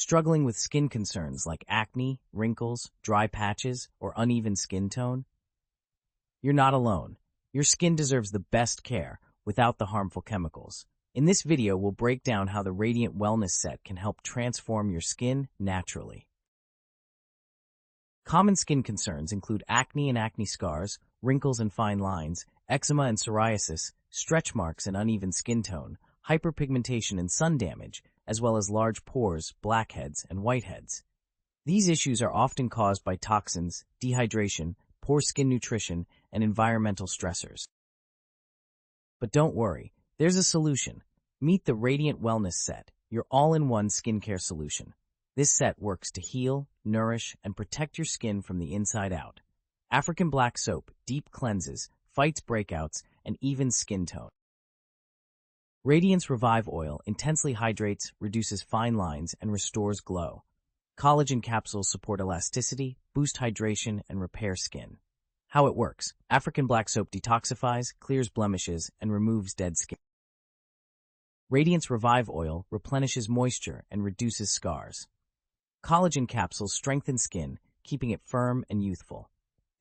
Struggling with skin concerns like acne, wrinkles, dry patches, or uneven skin tone? You're not alone. Your skin deserves the best care without the harmful chemicals. In this video, we'll break down how the Radiant Wellness Set can help transform your skin naturally. Common skin concerns include acne and acne scars, wrinkles and fine lines, eczema and psoriasis, stretch marks and uneven skin tone, hyperpigmentation and sun damage, as well as large pores, blackheads, and whiteheads. These issues are often caused by toxins, dehydration, poor skin nutrition, and environmental stressors. But don't worry, there's a solution. Meet the Radiant Wellness Set, your all-in-one skincare solution. This set works to heal, nourish, and protect your skin from the inside out. African black soap deep cleanses, fights breakouts, and evens skin tone. Radiance Revive Oil intensely hydrates, reduces fine lines, and restores glow. Collagen Capsules support elasticity, boost hydration, and repair skin. How it works: African black soap detoxifies, clears blemishes, and removes dead skin. Radiance Revive Oil replenishes moisture and reduces scars. Collagen Capsules strengthen skin, keeping it firm and youthful.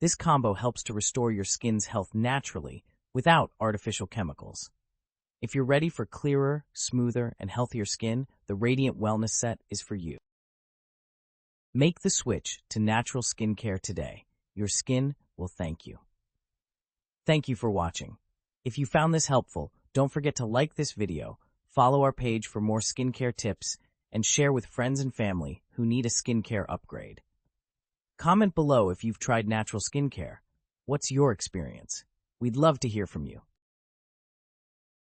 This combo helps to restore your skin's health naturally, without artificial chemicals. If you're ready for clearer, smoother, and healthier skin, the Radiant Wellness Set is for you. Make the switch to natural skincare today. Your skin will thank you. Thank you for watching. If you found this helpful, don't forget to like this video, follow our page for more skincare tips, and share with friends and family who need a skincare upgrade. Comment below if you've tried natural skincare. What's your experience? We'd love to hear from you.